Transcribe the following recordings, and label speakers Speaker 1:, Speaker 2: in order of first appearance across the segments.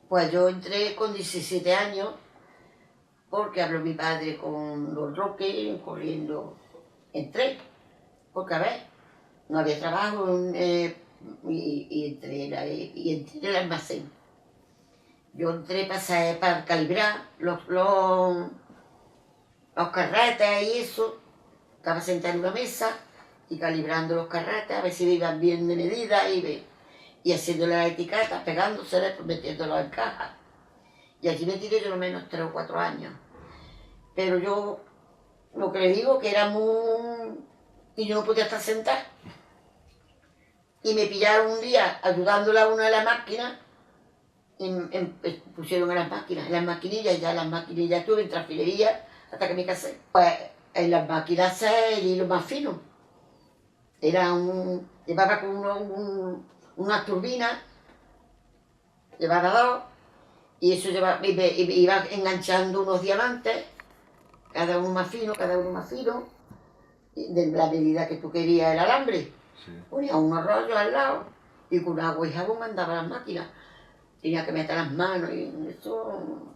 Speaker 1: Pues yo entré con 17 años, porque habló mi padre con Don Roque, corriendo. Entré, porque a ver, no había trabajo y entré en el almacén. Yo entré para calibrar los carretes y eso. Estaba sentada en una mesa y calibrando los carretes a ver si iban bien de medida y haciéndole las etiquetas, pegándoselas, pues metiéndolos en caja. Y allí me tiré yo lo menos 3 o 4 años. Pero yo, lo que le digo, que era muy... y yo no podía estar sentada. Y me pillaron un día ayudándole a una de las máquinas, y pusieron en las maquinillas, ya las maquinillas tuve en trafilería hasta que me casé. Pues en las máquinas el hilo más fino. Llevaba con una turbina, llevaba 2, y eso iba enganchando unos diamantes, cada uno más fino, de la medida que tú querías el alambre. Sí. Ponía unos rollos al lado y con agua y jabón mandaba las máquinas. Tenía que meter las manos y eso.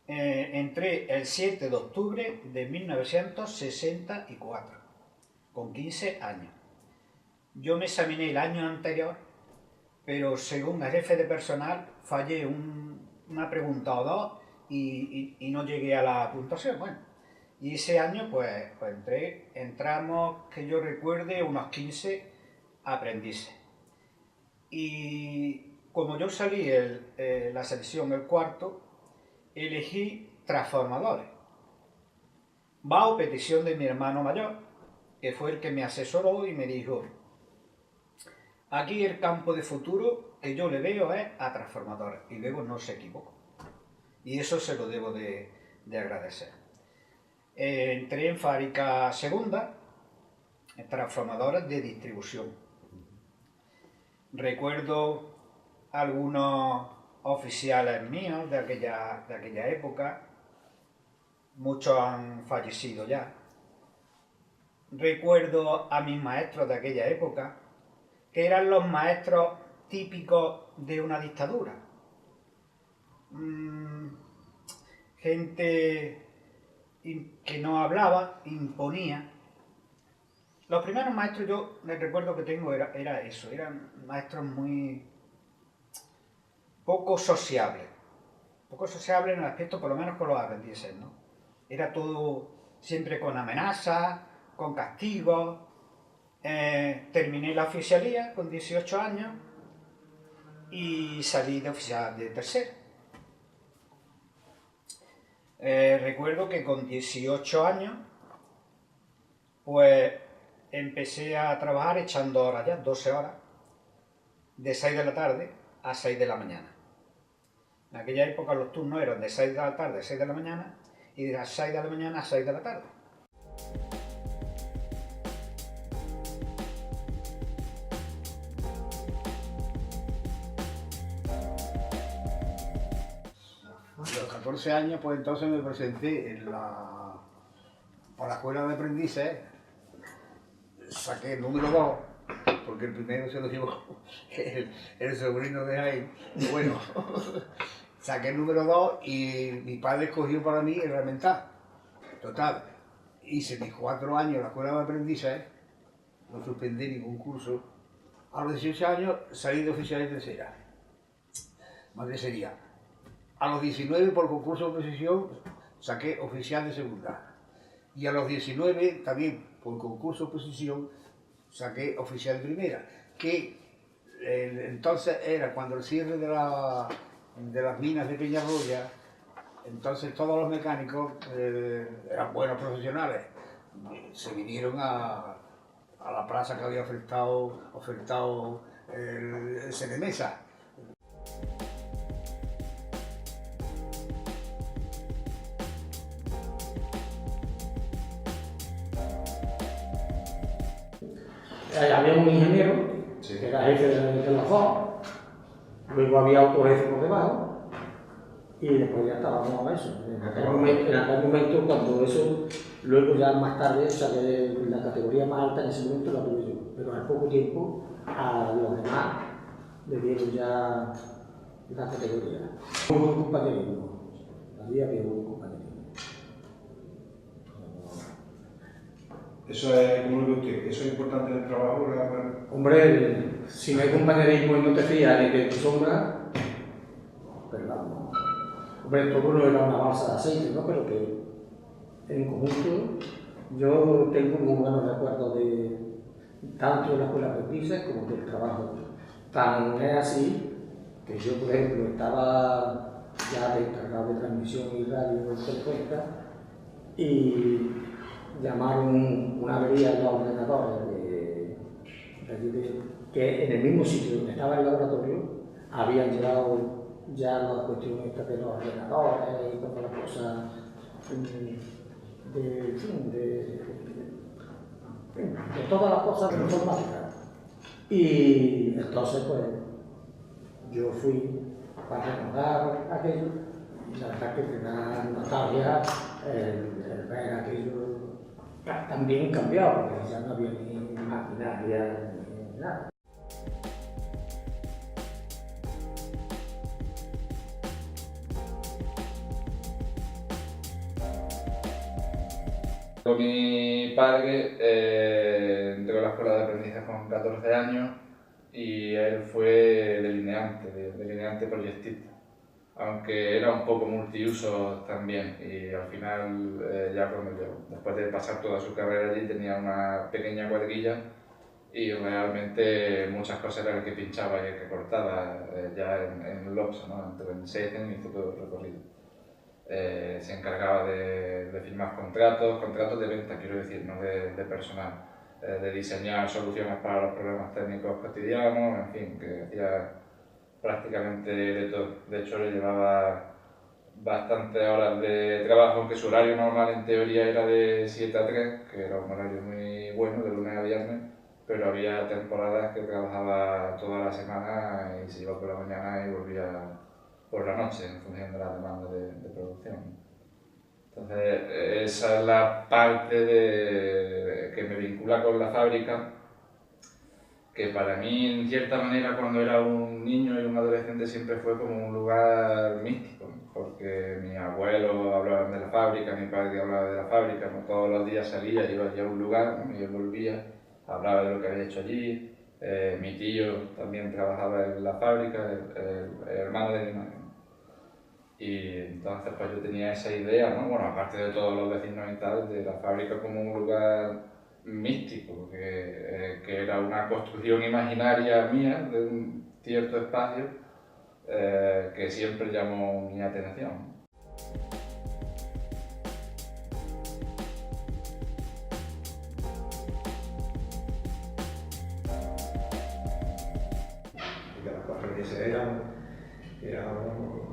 Speaker 2: Entré el 7 de octubre de 1964, con 15 años. Yo me examiné el año anterior, pero según el jefe de personal fallé una pregunta o dos y no llegué a la puntuación. Bueno, y ese año pues entramos, que yo recuerde, unos 15 aprendices. Y como yo salí la selección el cuarto, elegí transformadores, bajo petición de mi hermano mayor, que fue el que me asesoró y me dijo: aquí el campo de futuro que yo le veo es a transformadores, y luego no se equivocó, y eso se lo debo de agradecer. Entré en fábrica segunda, en transformadores de distribución. Recuerdo algunos oficiales míos de aquella época, muchos han fallecido ya. Recuerdo a mis maestros de aquella época, que eran los maestros típicos de una dictadura. Gente que no hablaba, imponía. Los primeros maestros, yo les recuerdo que tengo, era eso, eran maestros muy poco sociables en el aspecto, por lo menos con los aprendices, ¿no? Era todo siempre con amenazas, con castigos. Terminé la oficialía con 18 años y salí de oficial de tercero. Recuerdo que con 18 años pues empecé a trabajar echando horas ya, 12 horas, de 6 de la tarde a 6 de la mañana. En aquella época los turnos eran de 6 de la tarde a 6 de la mañana y de las 6 de la mañana a 6 de la tarde.
Speaker 3: A los 14 años, pues entonces me presenté por la escuela de aprendices, saqué el número 2, porque el primero se lo llevó el sobrino de Jaime. Bueno, saqué el número 2 y mi padre escogió para mí el elemental. Total, hice mis 4 años en la escuela de aprendices, no suspendí ningún curso. A los 18 años salí de oficial de tercera, más de sería. A los 19, por concurso de oposición, saqué oficial de segunda. Y a los 19, también por concurso de oposición, saqué oficial de primera. Que entonces era cuando el cierre de las minas de Peñarroya, entonces todos los mecánicos eran buenos profesionales. Se vinieron a la plaza que había ofertado el CNMESA.
Speaker 4: Había un ingeniero, sí, que era jefe de los dos, luego había otro jefe por debajo, y después ya estábamos a eso. En aquel momento, cuando eso, luego ya más tarde, o sea, la categoría más alta en ese momento la tuve yo, pero al poco tiempo a los demás le dieron ya la categoría. Muy buen compañerismo, allí había buen compañerismo.
Speaker 5: Eso es, como lo ve usted, eso es importante en el trabajo.
Speaker 4: Hombre, si no hay compañerismo y no te fías ni de tu sombra, pues vamos. Hombre, todo no era una balsa de aceite, ¿no? Pero que en conjunto yo tengo muy buenos recuerdos de tanto de la escuela de aprendices como del trabajo. Tan es así que yo, por ejemplo, estaba ya de encargado de transmisión y radio en Telefónica y llamaron una avería en los ordenadores que en el mismo sitio donde estaba el laboratorio habían llegado ya las cuestiones estas de los ordenadores y todas las cosas de todas las cosas de la informática. Y entonces pues yo fui para recordar aquello y la verdad que me da nostalgia el ver aquello también cambiado, porque ya no había ni maquinaria ni nada.
Speaker 6: Con mi padre entró a la escuela de aprendizaje con 14 años y él fue delineante proyectista, aunque era un poco multiuso también, y al final después de pasar toda su carrera allí tenía una pequeña cuadrilla y realmente muchas cosas eran el que pinchaba y el que cortaba ya en Lopsa, ¿no? En Seiten hizo todo el recorrido. Se encargaba de firmar contratos de venta, quiero decir, no de personal, de diseñar soluciones para los problemas técnicos cotidianos, en fin, que hacía prácticamente de todo. De hecho, le llevaba bastantes horas de trabajo, aunque su horario normal en teoría era de 7 a 3, que era un horario muy bueno, de lunes a viernes, pero había temporadas que trabajaba toda la semana y se iba por la mañana y volvía por la noche, en función de la demanda de producción. Entonces, esa es la parte que me vincula con la fábrica, que para mí, en cierta manera, cuando era un niño y un adolescente, siempre fue como un lugar místico, porque mis abuelos hablaban de la fábrica, mi padre hablaba de la fábrica, ¿no? Todos los días salía, iba a un lugar, ¿no? Y él volvía, hablaba de lo que había hecho allí. Mi tío también trabajaba en la fábrica, el hermano de mi madre. Y entonces pues yo tenía esa idea, ¿no? Bueno, aparte de todos los vecinos y tal, de la fábrica como un lugar místico, que era una construcción imaginaria mía de un cierto espacio que siempre llamó mi atención.
Speaker 7: Porque las cuatro era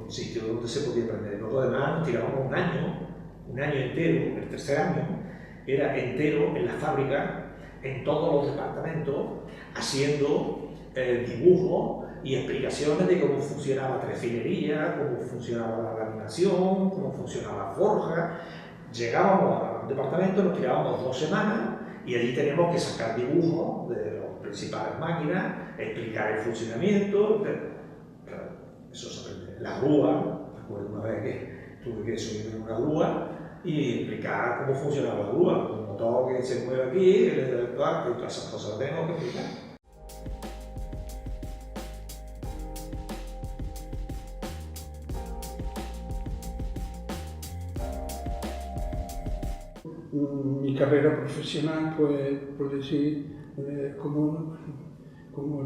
Speaker 7: un sitio donde se podía aprender. Nosotros además nos tirábamos un año entero, el tercer año, era entero en la fábrica, en todos los departamentos, haciendo dibujos y explicaciones de cómo funcionaba la trefilería, cómo funcionaba la laminación, cómo funcionaba la forja. Llegábamos al departamento, nos tirábamos 2 semanas y allí teníamos que sacar dibujos de las principales máquinas, explicar el funcionamiento. Eso se aprende. La grúa, recuerdo una vez que tuve que subir en una grúa y explicar cómo funcionaba la grúa, un motor que se mueve aquí, que todas esas cosas las tengo que explicar.
Speaker 8: Mi carrera profesional, pues, por decir, como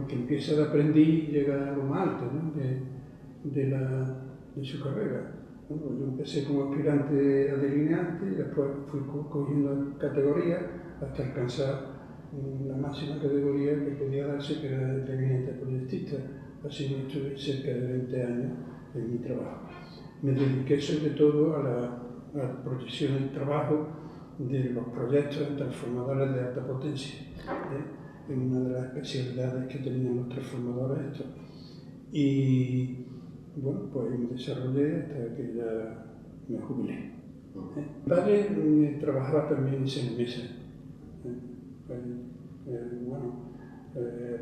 Speaker 8: el que empieza de aprendiz y llega a lo más alto, ¿no? de su carrera. Bueno, yo empecé como aspirante a delineante y después fui cogiendo categorías hasta alcanzar la máxima categoría que podía darse, que era el delineante proyectista. Así me estuve cerca de 20 años en mi trabajo. Me dediqué sobre todo a la proyección del trabajo de los proyectos en transformadores de alta potencia, en una de las especialidades que tenían los transformadores estos. Y bueno, pues me desarrollé hasta que ya me jubilé. Mi padre trabajaba también en Cenemesa.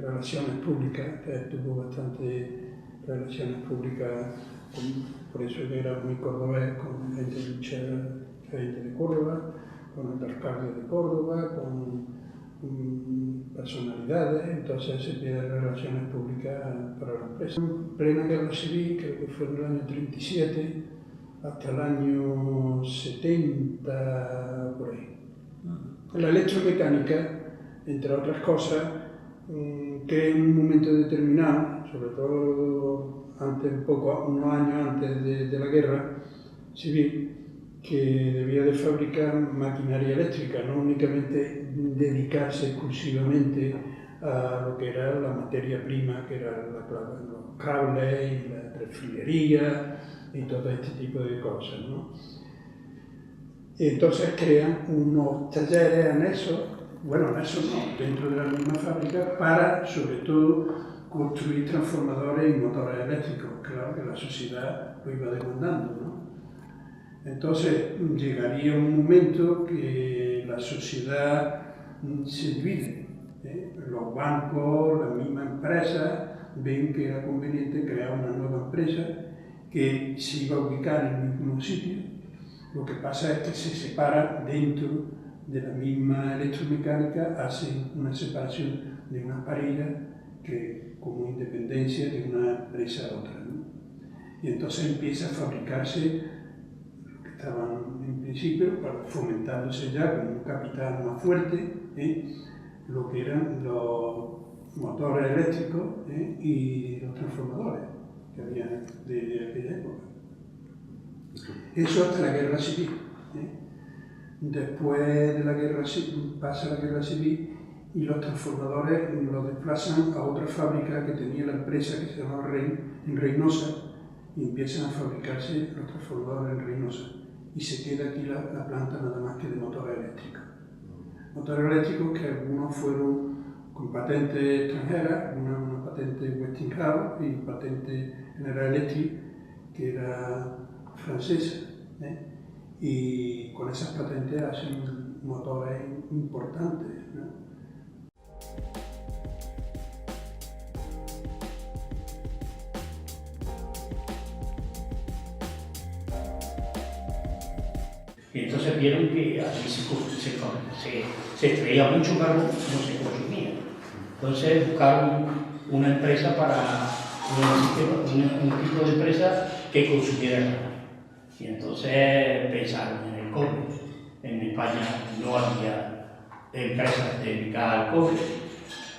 Speaker 8: Relaciones públicas, tuvo bastante relaciones públicas, por eso que era muy cordobés, con gente de lucha, gente de Córdoba, con el alcalde de Córdoba, con personalidades, entonces se pide relaciones públicas para la empresa. En plena guerra civil, creo que fue en el año 37, hasta el año 70, por ahí. La electromecánica, entre otras cosas, que en un momento determinado, sobre todo antes, unos años antes de la guerra civil, que debía de fabricar maquinaria eléctrica, no únicamente dedicarse exclusivamente a lo que era la materia prima, que eran los cables y la perfilería y todo este tipo de cosas, ¿no? Entonces crean unos talleres anexos, anexos no, dentro de la misma fábrica, para sobre todo construir transformadores y motores eléctricos. Claro que la sociedad lo iba demandando, ¿no? Entonces llegaría un momento que la sociedad se divide. Los bancos, la misma empresa, ven que era conveniente crear una nueva empresa que se iba a ubicar en el mismo sitio. Lo que pasa es que se separan dentro de la misma electromecánica, hacen una separación de una parilla que como independencia de una empresa a otra, ¿no? Y entonces empieza a fabricarse lo que estaban en principio, fomentándose ya con un capital más fuerte, lo que eran los motores eléctricos y los transformadores que había de aquella época. Eso hasta la guerra civil. Después de la guerra civil, pasa la guerra civil y los transformadores los desplazan a otra fábrica que tenía la empresa que se llamaba en Reynosa, y empiezan a fabricarse los transformadores en Reynosa. Y se queda aquí la planta nada más que de motores eléctricos. Motores eléctricos que algunos fueron con patente extranjera, una patente Westinghouse y patente General Electric, que era francesa, y con esas patentes hacen motores importantes, ¿no?
Speaker 4: Y entonces vieron que allí se extraía mucho carbón, no se consumía. Entonces buscaron una empresa un tipo de empresa que consumiera carbón. Y entonces pensaron en el cobre. En España no había empresas dedicadas al cobre.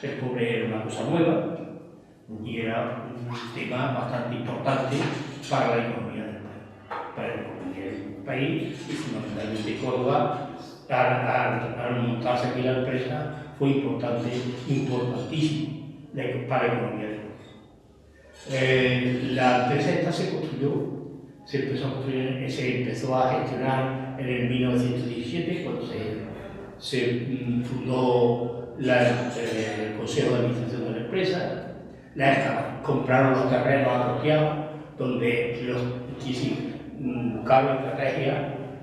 Speaker 4: El cobre era una cosa nueva y era un tema bastante importante para la economía del país, y fundamentalmente Córdoba, al montarse aquí la empresa, fue importantísimo para la economía del país. La empresa esta se empezó a gestionar en el 1917, cuando se fundó el Consejo de Administración de la empresa. Compraron los terrenos apropiados, donde buscaron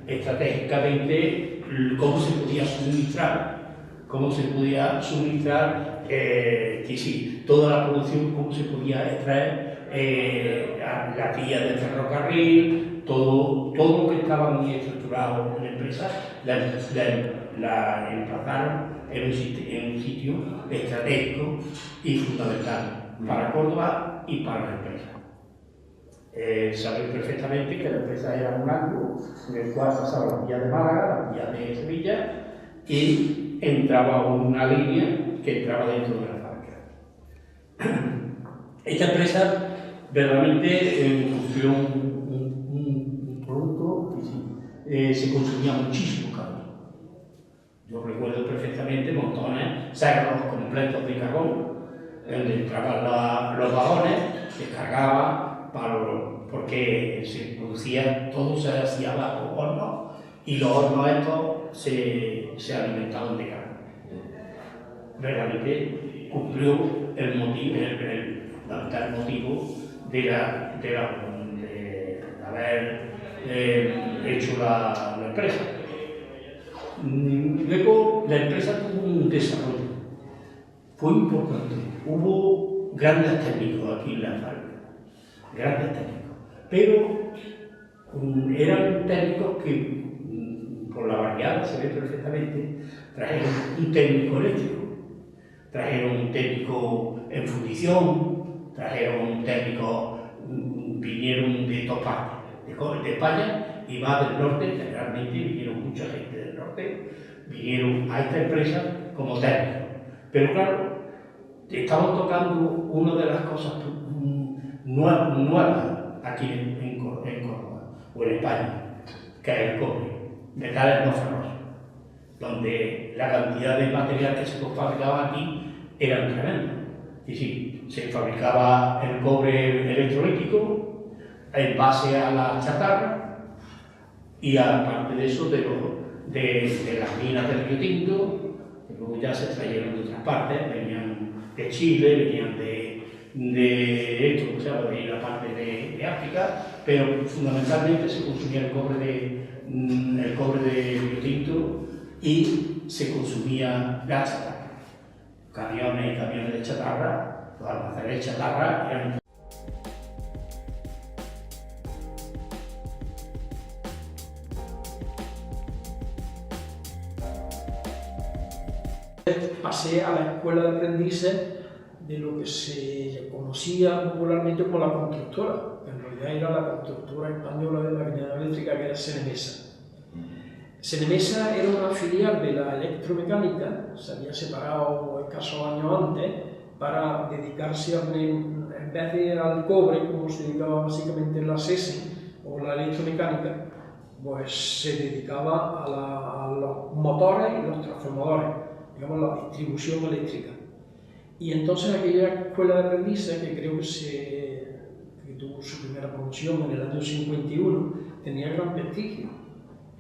Speaker 4: estratégicamente cómo se podía suministrar toda la producción, cómo se podía extraer las vías del ferrocarril, todo lo que estaba muy estructurado en la empresa, la emplazaron en un sitio estratégico y fundamental para Córdoba y para la empresa. Saben perfectamente que la empresa era un ángulo en el cual pasaba la vía de Málaga, la vía de Sevilla, y entraba una línea que entraba dentro de la fábrica. Esta empresa verdaderamente cumplió un producto que se consumía muchísimo carbón. Yo recuerdo perfectamente montones, cerros completos de carbón, donde entraban los vagones, descargaban, porque se producía, todo se hacía bajo hornos, y los hornos estos se alimentaban de carbón. Realmente cumplió el fundamental motivo de haber hecho la empresa. Luego la empresa tuvo un desarrollo, fue importante, hubo grandes técnicos aquí en la fábrica, grandes técnicos, pero eran técnicos que, por la variable se ve perfectamente, trajeron un técnico eléctrico, trajeron un técnico en fundición, trajeron un técnico, vinieron de todas partes, de España y más del norte, generalmente vinieron mucha gente del norte, vinieron a esta empresa como técnicos. Pero claro, estaban tocando una de las cosas nuevas aquí en Córdoba, o en España, que es el cobre, metales no ferrosos, donde la cantidad de material que se fabricaba aquí era tremenda. Y sí, se fabricaba el cobre electrolítico en base a la chatarra, y aparte de eso, de las minas del Río Tinto, que luego ya se trajeron de otras partes, venían de Chile, venían de esto, o sea, de la parte de África, pero fundamentalmente se consumía el cobre de Río Tinto y se consumía la chatarra. Camiones y camiones de chatarra, los almacenes de chatarra eran...
Speaker 9: Pasé a la escuela de aprendices de lo que se conocía popularmente como la constructora, que en realidad era la constructora española de maquinaria eléctrica, que era SENEMESA. SENEMESA era una filial de la electromecánica, se había separado escasos años antes para dedicarse en vez de al cobre, como se dedicaba básicamente en la SESI o la electromecánica, pues se dedicaba a los motores y los transformadores, digamos la distribución eléctrica. Y entonces aquella escuela de aprendices, que creo que tuvo su primera promoción en el año 51, tenía gran prestigio.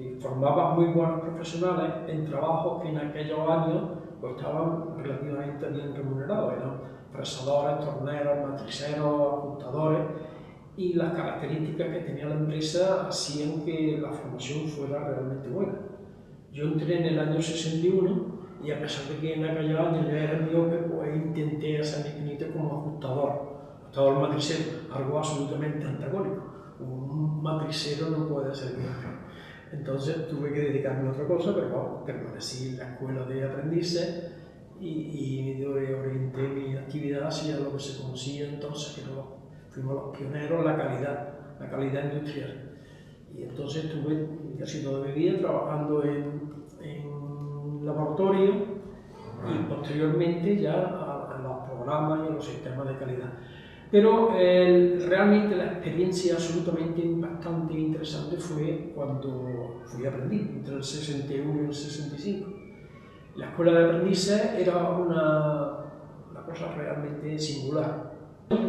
Speaker 9: Y formaba muy buenos profesionales en trabajos que en aquellos años pues, estaban relativamente bien remunerados. Eran fresadores, torneros, matriceros, ajustadores, y las características que tenía la empresa hacían que la formación fuera realmente buena. Yo entré en el año 61 y a pesar de que en aquellos años ya era miope, pues intenté hacer mi pinito como ajustador matricero, algo absolutamente antagónico. Un matricero no puede ser miope. Entonces tuve que dedicarme a otra cosa, pero bueno, permanecí en la escuela de aprendices y orienté mi actividad hacia lo que se conocía entonces, que fuimos los pioneros, la calidad industrial. Y entonces estuve casi toda mi vida trabajando en laboratorio y posteriormente ya a los programas y a los sistemas de calidad. Pero realmente la experiencia absolutamente bastante interesante fue cuando fui aprendiz, entre el 61 y el 65. La escuela de aprendices era una cosa realmente singular.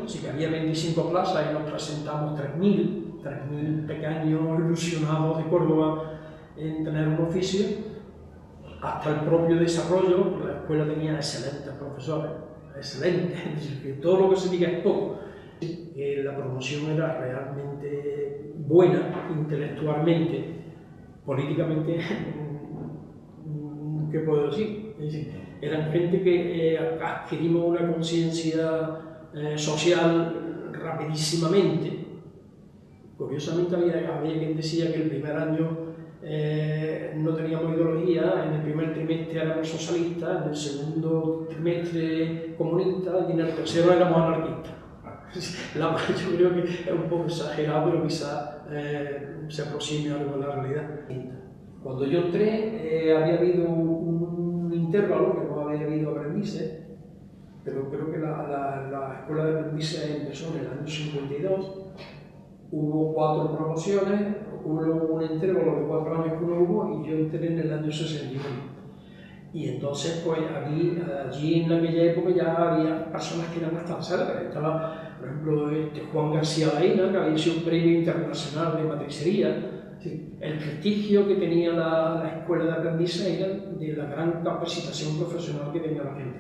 Speaker 9: Sí que había 25 plazas y nos presentamos 3.000 pequeños ilusionados de Córdoba en tener un oficio, hasta el propio desarrollo. La escuela tenía excelentes profesores, excelentes, es decir, que todo lo que se diga es poco. La promoción era realmente buena, intelectualmente, políticamente, ¿qué puedo decir? Es decir, eran gente que adquirimos una conciencia social rapidísimamente. Curiosamente había quien decía que el primer año no teníamos ideología, en el primer trimestre éramos socialistas, en el segundo trimestre comunistas y en el tercero éramos anarquistas. Yo creo que es un poco exagerado, pero quizás se aproxime algo a la realidad. Cuando yo entré había habido un intervalo, que no había habido aprendices, pero creo que la escuela de aprendices empezó en el año 52, hubo 4 promociones, hubo un intervalo de 4 años que no hubo y yo entré en el año 61. Y entonces, pues allí en aquella época ya había personas que eran bastante célebres. Estaba, por ejemplo, Juan García Baena, que había sido un premio internacional de matricería. Sí, el prestigio que tenía la escuela de aprendices era de la gran capacitación profesional que tenía la gente.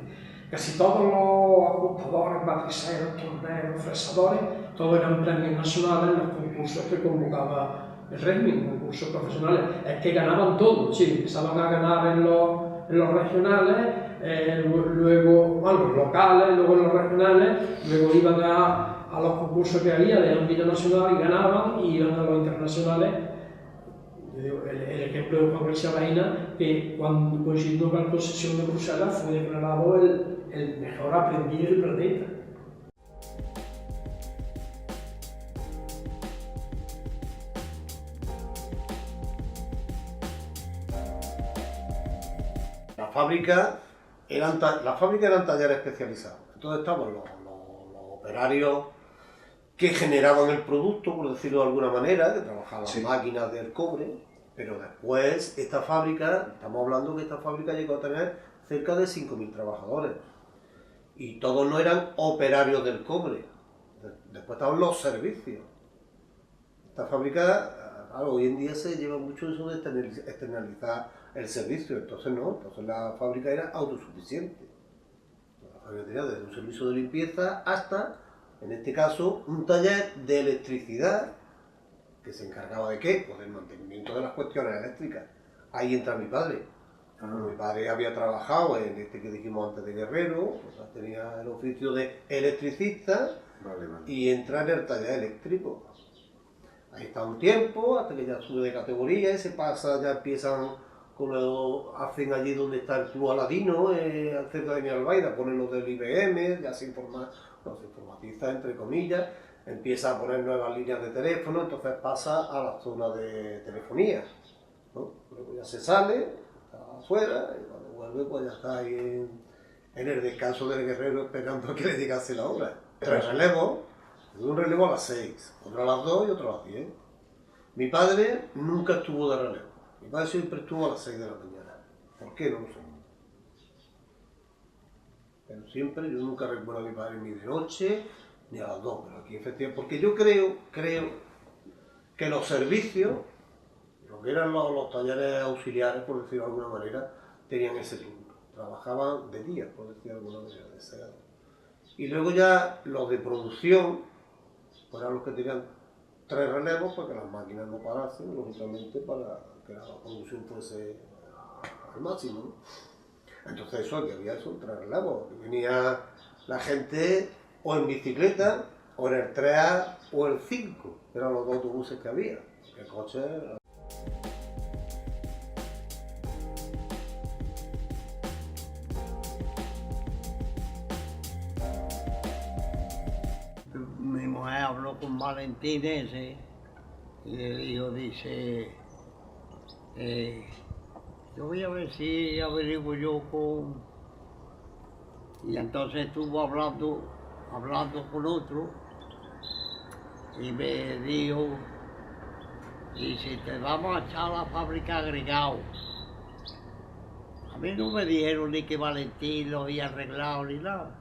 Speaker 9: casi todos los ajustadores, matriceros, torneros, fresadores, todos eran premios nacionales en los concursos que convocaba el régimen, concursos profesionales. Es que ganaban todo, sí, empezaban a ganar en los regionales, luego, bueno, los locales, luego en los regionales, luego iban a los concursos que había de ámbito nacional y ganaban, y iban a los internacionales. El ejemplo de Juan García Baena, que cuando coincidió con la concesión de Bruselas fue declarado el mejor aprendiz del planeta.
Speaker 10: Las fábricas eran talleres especializados. Entonces estaban los operarios que generaban el producto, por decirlo de alguna manera, que trabajaban las máquinas del cobre, pero después esta fábrica, estamos hablando que esta fábrica llegó a tener cerca de 5.000 trabajadores. Y todos no eran operarios del cobre. Después estaban los servicios. Esta fábrica, claro, hoy en día se lleva mucho eso de externalizar el servicio, entonces no, entonces la fábrica era autosuficiente. La fábrica tenía desde un servicio de limpieza hasta, en este caso, un taller de electricidad que se encargaba de qué? Pues del mantenimiento de las cuestiones eléctricas. Ahí entra mi padre. Mi padre había trabajado en este que dijimos antes de Guerrero, pues tenía el oficio de electricista y entra en el taller eléctrico. Ahí está un tiempo, hasta que ya sube de categoría y se pasa, ya empiezan con hacen allí donde está el Club Aladino, cerca de mi Albaida, ponen los del IBM, ya se informatiza entre comillas, empieza a poner nuevas líneas de teléfono, entonces pasa a la zona de telefonía, ¿no? Luego ya se sale, está afuera, y cuando vuelve pues ya está ahí en el descanso del Guerrero esperando a que le llegase la hora. 3 relevos, un relevo a las 6, otro a las 2 y otro a las 10. Mi padre nunca estuvo de relevo, mi padre siempre estuvo a las 6 de la mañana. ¿Por qué? No lo sé. Pero siempre, yo nunca recuerdo a mi padre ni de noche, ni a las 2, pero aquí efectivamente, porque yo creo que los servicios, lo que eran los talleres auxiliares, por decirlo de alguna manera, tenían ese turno. Trabajaban de día, por decirlo de alguna manera, de sábado. Y luego ya los de producción, pues eran los que tenían 3 relevos para que las máquinas no parasen, lógicamente, para que la producción fuese al máximo, ¿no? Entonces eso, que había eso, 3 relevos. Venía la gente o en bicicleta, o en el 3A o el 5, eran los 2 autobuses que había. El coche...
Speaker 11: Mi mujer habló con Valentín ese y le dijo, dice, yo voy a ver si averiguo yo con... Y entonces estuvo hablando con otro y me dijo, dice, te vamos a echar a la fábrica agregado. A mí no me dijeron ni que Valentín lo había arreglado ni nada.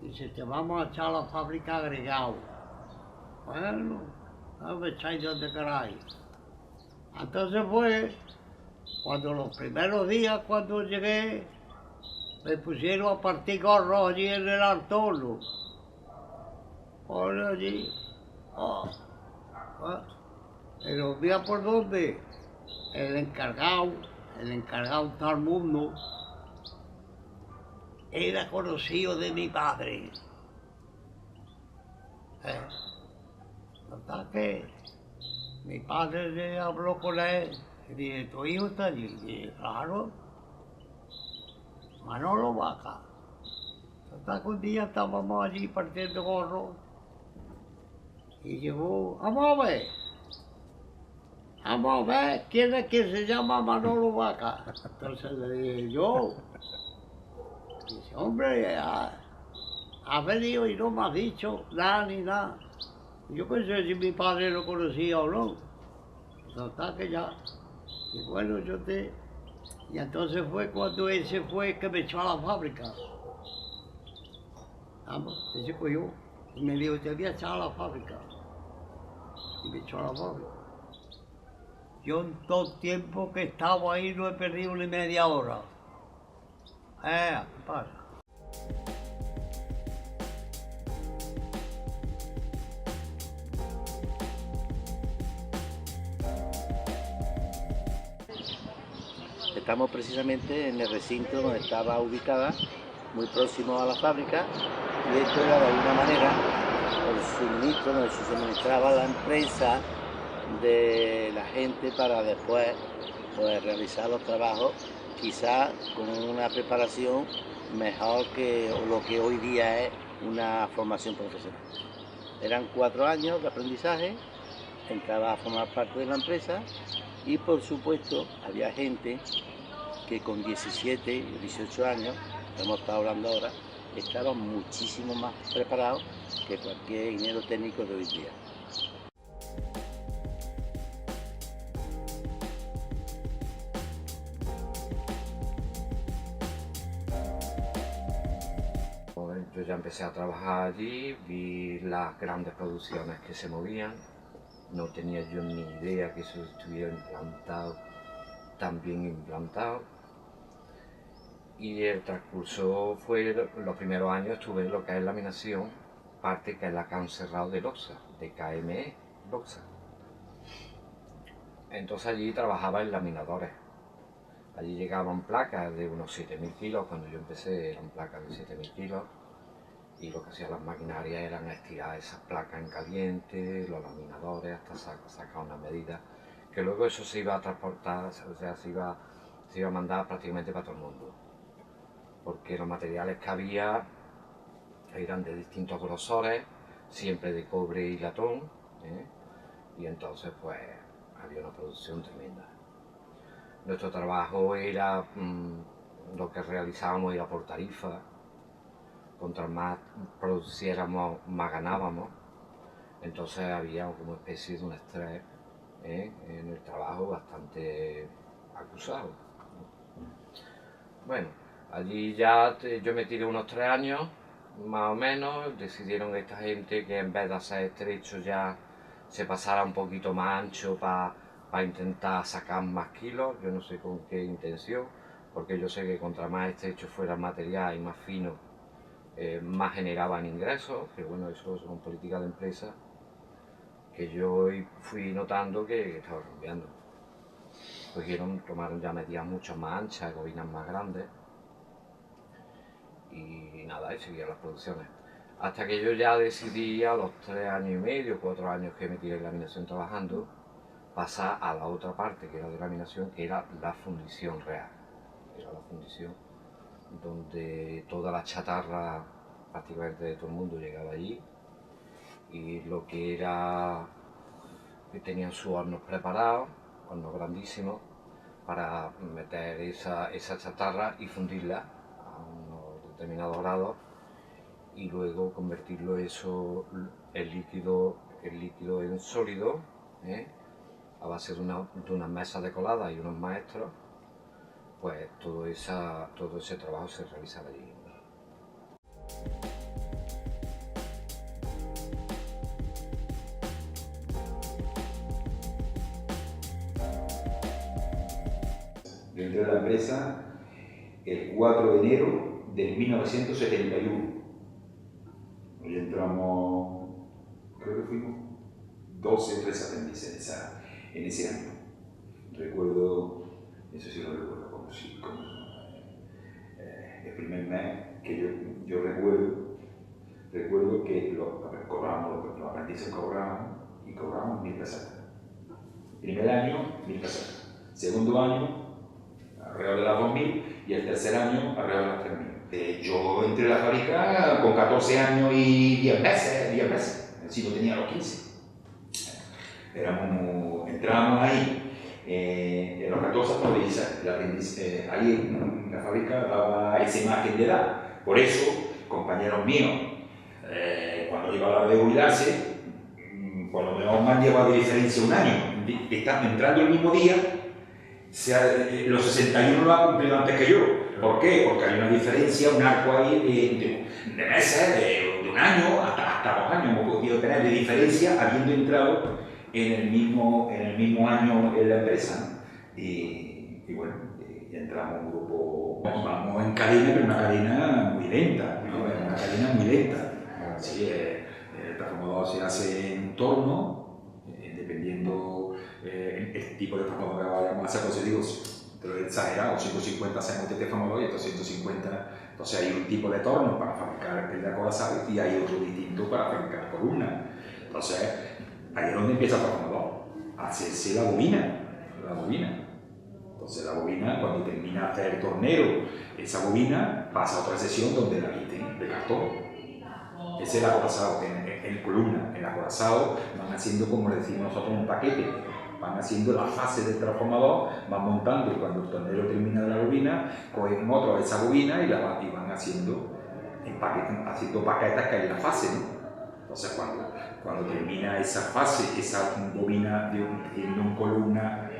Speaker 11: Dice, te vamos a echar a la fábrica agregado. Bueno, no me echáis donde queráis. Entonces fue cuando los primeros días, cuando llegué, me pusieron a partir gorros allí en el Artolo. Ahora allí. Pero mira por dónde. El encargado todo el mundo, era conocido de mi padre. Hasta que mi padre le habló con él y dije, ¿tu hijo está allí? Y dije, claro, Manolo Vaca. Hasta que un día estábamos allí partiendo gorro y llegó, vamos a ver quién es que se llama Manolo Vaca. Entonces le dije, yo. Dice, hombre, ha venido y no me ha dicho nada ni nada. Yo qué sé si mi padre lo conocía o no. Hasta que ya. Y bueno, y entonces fue cuando ese fue que me echó a la fábrica. Vamos, ese fue yo. Y me dijo, te había echado a la fábrica. Y me echó a la fábrica. Yo en todo el tiempo que estaba ahí no he perdido ni media hora. ¿Qué pasa?
Speaker 12: estamos precisamente en el recinto donde estaba ubicada, muy próximo a la fábrica, y esto era de alguna manera el suministro donde se suministraba la empresa de la gente para después pues, realizar los trabajos, quizás con una preparación mejor que lo que hoy día es una formación profesional. Eran 4 años de aprendizaje, entraba a formar parte de la empresa y por supuesto había gente que con 17, 18 años, hemos estado hablando ahora, estaban muchísimo más preparados que cualquier ingeniero técnico de hoy día.
Speaker 13: Yo ya empecé a trabajar allí, vi las grandes producciones que se movían, no tenía yo ni idea que eso estuviera implantado, tan bien implantado. Y el transcurso fue, los primeros años estuve en lo que es laminación, parte que es la can cerrado de Loxa, de KME Loxa. Entonces allí trabajaba en laminadores. Allí llegaban placas de unos 7.000 kilos, cuando yo empecé eran placas de 7.000 kilos. Y lo que hacían las maquinarias eran estirar esas placas en caliente, los laminadores, hasta sacar una medida, que luego eso se iba a transportar, o sea, se iba a mandar prácticamente para todo el mundo. Porque los materiales que había eran de distintos grosores, siempre de cobre y latón, y entonces pues había una producción tremenda. Nuestro trabajo era, lo que realizábamos era por tarifa. Contra más produciéramos, más ganábamos. Entonces había como especie de un estrés en el trabajo bastante acusado. Bueno, allí ya yo me tiré unos 3 años, más o menos. Decidieron esta gente que en vez de hacer estrecho ya se pasara un poquito más ancho para intentar sacar más kilos. Yo no sé con qué intención, porque yo sé que contra más estrecho fuera el material y más fino, más generaban ingresos, que bueno, eso son políticas de empresa que yo fui notando que estaba cambiando. Tomaron ya medidas mucho más anchas, bobinas más grandes, y nada, y seguían las producciones. Hasta que yo ya decidí a los 3 años y medio, 4 años que me tiré en laminación trabajando, pasar a la otra parte que era de laminación, que era la fundición real. Era la fundición donde toda la chatarra prácticamente de todo el mundo llegaba allí, y lo que era que tenían sus hornos preparados, hornos grandísimos, para meter esa chatarra y fundirla a unos determinados grados y luego convertirlo eso, el líquido en sólido, a base de unas mesas de colada y unos maestros. Pues todo ese trabajo se realizaba allí.
Speaker 14: Yo entré a la empresa el 4 de enero de 1971. Hoy entramos, creo que fuimos 12 o 13 aprendices en ese año. Recuerdo, eso sí lo recuerdo, el primer mes que yo recuerdo que los aprendices cobraban 1.000 pesetas. Primer año, 1.000 pesetas. Segundo año, alrededor de las 2.000, y el tercer año, alrededor de las 3.000. Yo entré a la fábrica con 14 años y 10 meses, si no tenía los 15. Entrábamos ahí. En los 14 hasta los 16, ahí en la fábrica daba esa imagen de edad. Por eso, compañeros míos, cuando iba a la hora de jubilarse, por lo menos me han llevado de diferencia un año. Estando entrando el mismo día, los 61 lo han cumplido antes que yo. ¿Por qué? Porque hay una diferencia, un arco ahí de meses, de un año hasta 2 años hemos podido tener de diferencia habiendo entrado en el mismo año en la empresa. Y bueno, ya entramos en un grupo, vamos en cadena, pero una cadena muy lenta, ¿no? Una cadena muy lenta. Sí, el transformador se hace en torno, dependiendo el tipo de transformador que vayamos a hacer, pues digo, te lo he exagerado, 150 hacemos de transformador y estos 150, entonces hay un tipo de torno para fabricar el acorazado y hay otro distinto para fabricar columna. Entonces, ahí es donde empieza el transformador, a hacerse la bobina. Entonces la bobina, cuando termina de hacer el tornero, esa bobina pasa a otra sección donde la visten de cartón. Ese es el acorazado, en columna. El acorazado van haciendo, como le decimos nosotros, un paquete. Van haciendo la fase del transformador, van montando y cuando el tornero termina de la bobina, cogen otro de esa bobina y van haciendo paquetes que hay en la fase, ¿no? Entonces cuando termina esa fase, esa bobina teniendo en columna,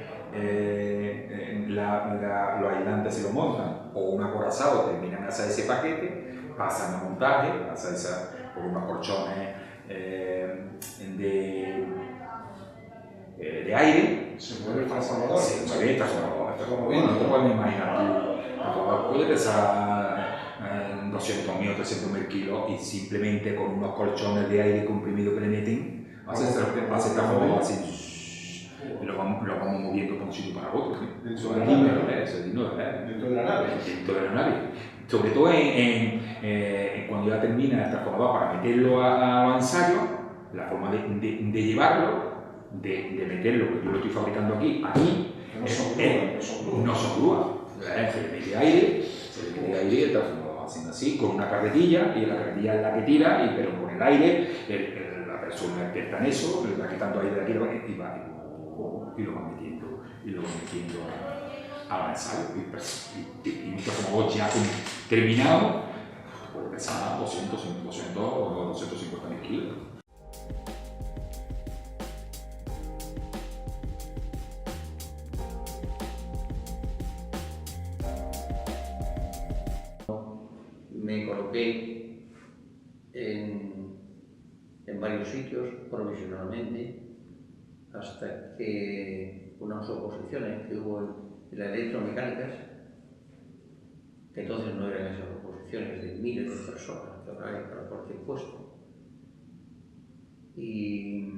Speaker 14: los aislantes se lo montan, o un acorazado terminan de hacer ese paquete, pasan a montaje, por unos colchones de aire.
Speaker 5: Se mueve el transformador.
Speaker 14: Se mueve el transformador. No te puedes imaginar tú. El transformador puede pesar 200.000 o 300.000 kilos y simplemente con unos colchones de aire comprimido que le meten, hace el transformador así. Y lo vamos moviendo de un sitio para otro.
Speaker 5: Dentro de la nave.
Speaker 14: Dentro de la nave. Sobre todo cuando ya termina el transformador para meterlo al ensayo, la forma de llevarlo, de meterlo, que yo lo estoy fabricando aquí, no son grúas. Se le mete aire y el transformador haciendo así, con una carretilla, y la carretilla es la que tira, pero con el aire, la persona experta en eso, le va quitando aire de aquí y lo va metiendo al ensayo. Y un transformador ya terminado, puede pesar 200 o 250.000 kilos.
Speaker 4: Me coloqué en varios sitios profesionalmente hasta que unas oposiciones que hubo en las electromecánicas, que entonces no eran esas oposiciones de miles de personas que ahora hay para cualquier puesto, y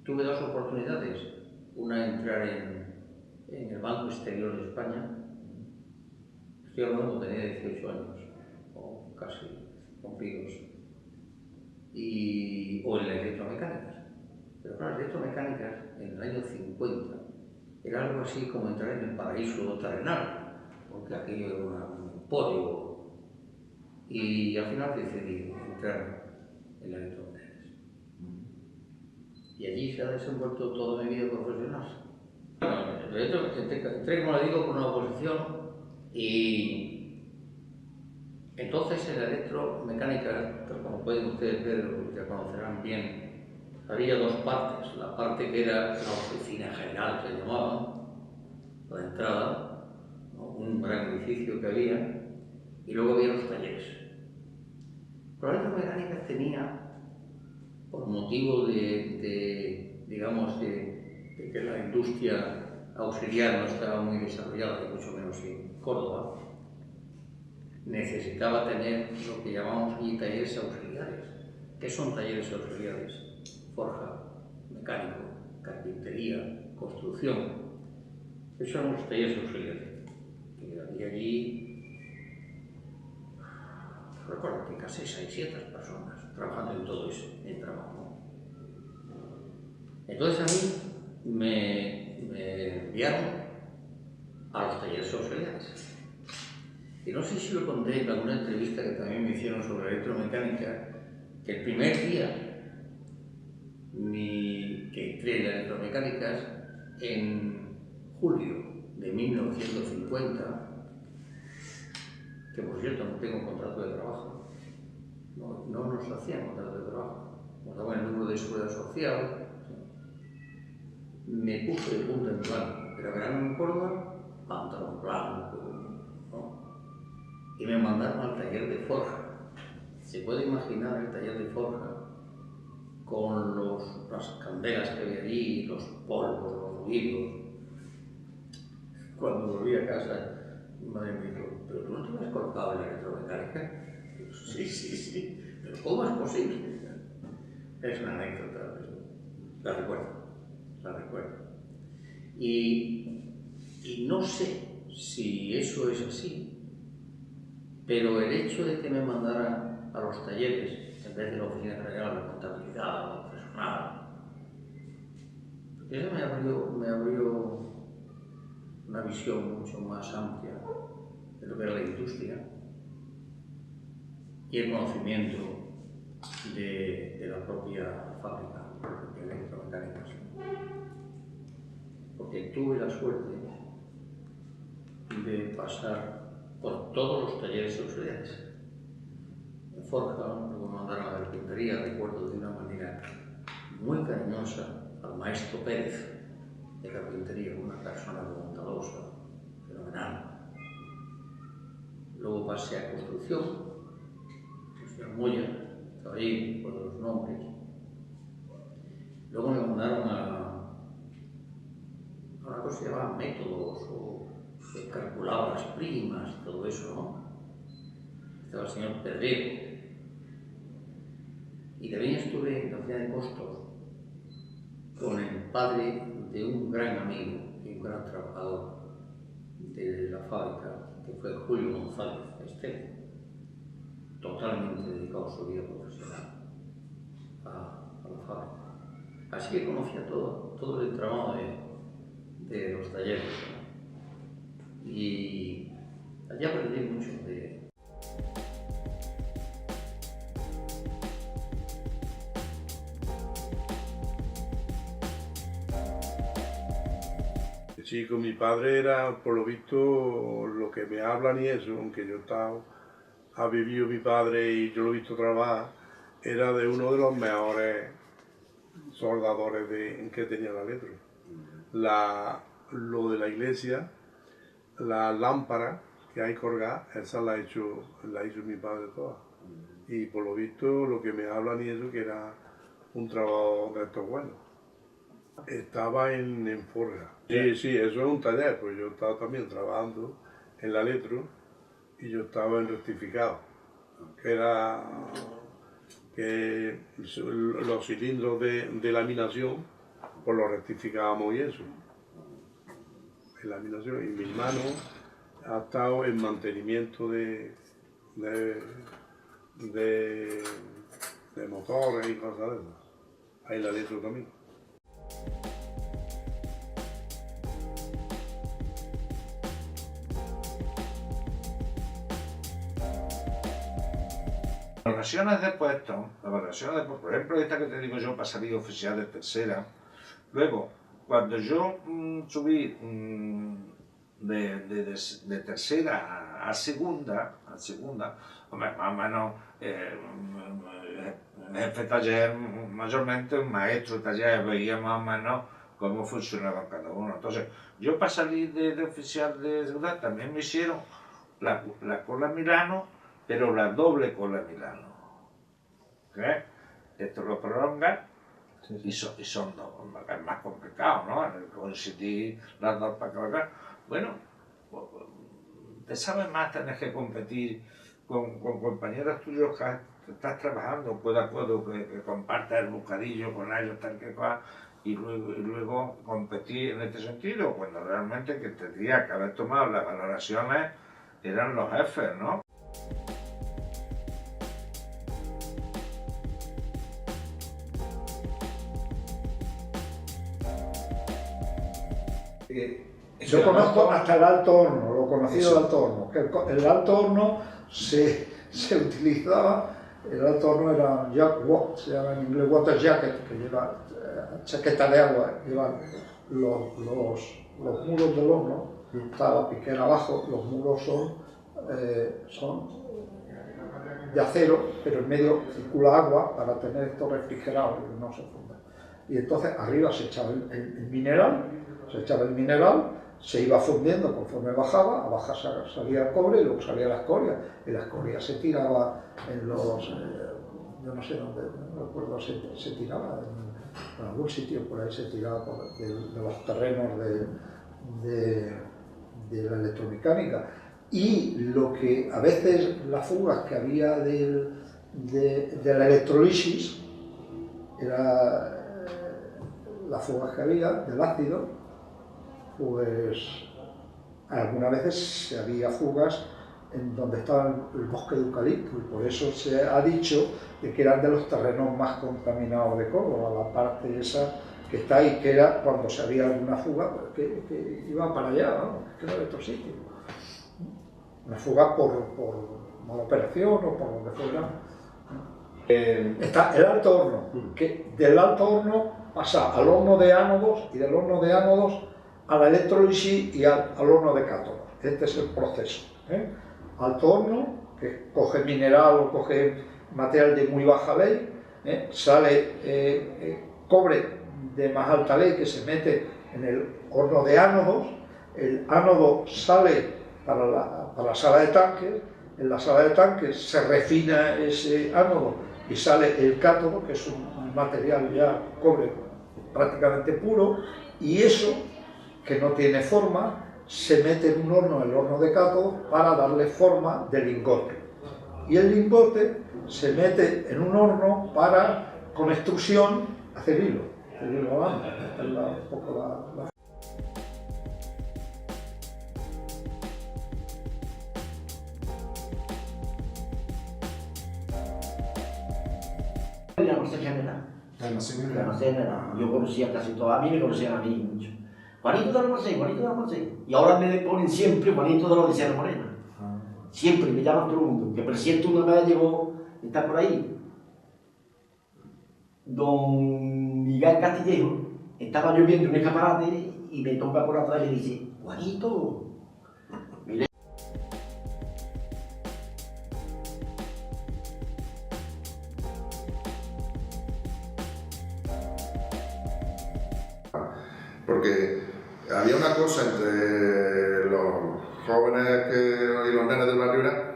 Speaker 4: tuve dos oportunidades, una entrar en el Banco Exterior de España, estoy hablando cuando tenía 18 años, o casi cumplidos, o en las electromecánicas. Pero claro, las electromecánicas en el año 50 era algo así como entrar en el paraíso terrenal, porque aquello era un emporio, y al final decidí entrar en las electromecánicas. Y allí se ha desenvuelto toda mi vida profesional. Entré, como le digo, con una oposición, y entonces en la electromecánica, como pueden ustedes ver, ya conocerán bien, había dos partes. La parte que era la oficina general, que llamaban, la entrada, ¿no? Un gran edificio que había, y luego había los talleres. Pero la electromecánica tenía, por motivo de que la industria auxiliar no estaba muy desarrollada, y mucho menos en Córdoba, necesitaba tener lo que llamamos allí talleres auxiliares. ¿Qué son talleres auxiliares? Forja, mecánico, carpintería, construcción. Esos son los talleres auxiliares. Y había allí, recuerdo que casi 600 personas trabajando en todo eso, en trabajo. Entonces a mí me enviaron a los talleres auxiliares. Y no sé si lo conté en alguna entrevista que también me hicieron sobre electromecánica, que el primer día que entré en las electromecánicas, en julio de 1950, que por cierto no tengo contrato de trabajo, no nos hacían contrato de trabajo, nos daban el número de seguridad social, me puse de punta en blanco, era verano en Córdoba, pantalón blanco, ¿no? Y me mandaron al taller de forja. Se puede imaginar el taller de forja con las candelas que había allí, los polvos, los ruidos. Cuando volví a casa, mi madre me dijo, ¿pero tú no te habías colocado en la electromecánica? Y yo, sí, pero ¿cómo es posible? Es una anécdota, la recuerdo. Y no sé si eso es así, pero el hecho de que me mandaran a los talleres en vez de la oficina general de contabilidad o personal, eso me abrió una visión mucho más amplia de lo que era la industria y el conocimiento de la propia fábrica de electromecánicas. Porque tuve la suerte de pasar por todos los talleres auxiliares. En Forja, luego me mandaron a la carpintería, recuerdo de una manera muy cariñosa al maestro Pérez de carpintería, una persona bondadosa, fenomenal. Luego pasé a construcción, el señor Moya, estaba allí por los nombres. Luego me mandaron a una cosa que se llamaba métodos, o se calculaba las primas y todo eso, ¿no? Estaba el señor Pedrero. Y también estuve en la oficina de costos con el padre de un gran amigo y un gran trabajador de la fábrica, que fue Julio González Esteve, totalmente dedicado a su vida profesional a la fábrica. Así que conocía todo el entramado de los talleres, ¿no? Y allí aprendí mucho de...
Speaker 15: Chico, mi padre era, por lo visto, lo que me hablan y eso, aunque yo ha vivido mi padre y yo lo he visto trabajar, era de uno de los mejores soldadores que tenía la letra. Lo de la iglesia, la lámpara que hay colgada, esa la hizo mi padre toda. Y por lo visto, lo que me hablan y eso, que era un trabajo de estos buenos. Estaba en Forja. Sí, eso es un taller, pues yo estaba también trabajando en la Electro y yo estaba en rectificado, que era que los cilindros de laminación, pues los rectificábamos y eso, en laminación. Y mi hermano ha estado en mantenimiento de motores y cosas de esas, ahí en la Electro también.
Speaker 7: Valoraciones de puestos, por ejemplo, esta que te digo yo para salir oficial de tercera. Luego, cuando yo subí de tercera a segunda, hombre, más o menos jefe taller, mayormente un maestro de taller, veía más o menos cómo funcionaba cada uno. Entonces, yo para salir de oficial de segunda también me hicieron la cola Milano, pero la doble cola Milano. ¿Okay? Esto lo prolonga y son más complicados, ¿no? Coincidir las dos para acá. Bueno, te sabes más, tenés que competir con compañeros tuyos que estás trabajando, que compartas el bocadillo con ellos, tal que cual, y luego competir en este sentido, cuando realmente que tendría que haber tomado las valoraciones eran los jefes, ¿no?
Speaker 16: Yo conozco hasta el alto horno, lo conocido del alto horno, que el alto horno se utilizaba, el alto horno era jack watt, se llama en inglés water jacket, que lleva chaqueta de agua, lleva los muros del horno, está la piquera abajo, los muros son de acero, pero en medio circula agua para tener esto refrigerado y no se funda. Y entonces arriba se echaba el mineral, se iba fundiendo conforme bajaba, a baja salía el cobre y luego salía la escoria, y la escoria se tiraba en los, yo no sé dónde, no recuerdo, se tiraba en algún sitio por ahí, se tiraba de los terrenos de la electromecánica. Y lo que a veces las fugas que había de la electrolisis, las fugas que había del ácido, pues algunas veces había fugas en donde estaba el bosque de eucalipto, y por eso se ha dicho de que eran de los terrenos más contaminados de Córdoba, la parte esa que está ahí, que era cuando se había alguna fuga, pues, que iba para allá, ¿no? Que era de estos sitios. Una fuga por mala operación o por donde fuera. Está el alto horno, que del alto horno pasa al horno de ánodos, y del horno de ánodos a la electrólisis y al horno de cátodos. Este es el proceso. Alto horno, que coge mineral o coge material de muy baja ley, sale cobre de más alta ley que se mete en el horno de ánodos, el ánodo sale para la sala de tanques, en la sala de tanques se refina ese ánodo y sale el cátodo, que es un material ya cobre prácticamente puro, y eso, que no tiene forma, se mete en un horno, el horno de cátodo, para darle forma de lingote. Y el lingote se mete en un horno para, con extrusión, hacer hilo. El hilo blando. Esta es un poco la...
Speaker 17: La Almacén General. Yo conocía casi todos, a mí me conocían a mí mucho. Juanito de Almacén, Juanito de Almacén. Y ahora me ponen siempre Juanito de la Odisea Morena. Siempre me llaman todo el mundo. Que presiento una vez llegó, está por ahí, don Miguel Castillejo, estaba yo viendo un escaparate y me toca por atrás y dice, Juanito, mire.
Speaker 18: Porque había una cosa entre los jóvenes y los nenes del barrio, era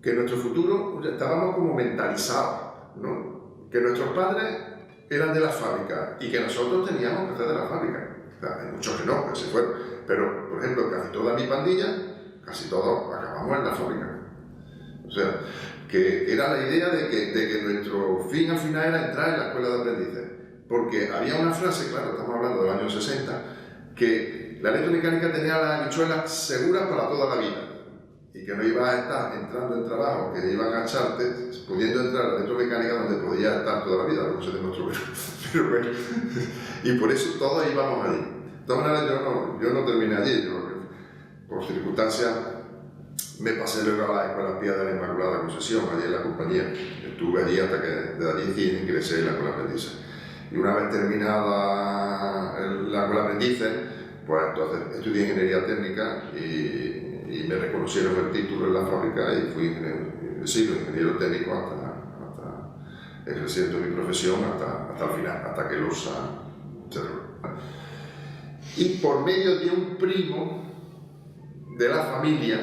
Speaker 18: que nuestro futuro estábamos como mentalizados, ¿no? Que nuestros padres eran de la fábrica y que nosotros teníamos que hacer de la fábrica. O sea, hay muchos que no, que se fueron. Pero, por ejemplo, casi toda mi pandilla, casi todos acabamos en la fábrica. O sea, que era la idea de que nuestro fin al final era entrar en la escuela de aprendices. Porque había una frase, claro, estamos hablando del año 60, que la electromecánica tenía las habichuelas seguras para toda la vida y que no ibas a estar entrando en trabajo, que iban a echarte, pudiendo entrar a la electromecánica donde podías estar toda la vida, luego se demostró pero bueno, y por eso todos íbamos allí. De todas maneras, yo no terminé allí, por circunstancias me pasé luego a la Escuela Pía de la Inmaculada Concepción, allí en la compañía, estuve allí hasta que de allí ingresé en la Escuela Aprendices. Y una vez terminada la escuela aprendices, pues entonces estudié ingeniería técnica y me reconocieron el título en la fábrica y fui ingeniero técnico hasta ejerciendo mi profesión hasta el final, hasta que los cerró. Y por medio de un primo de la familia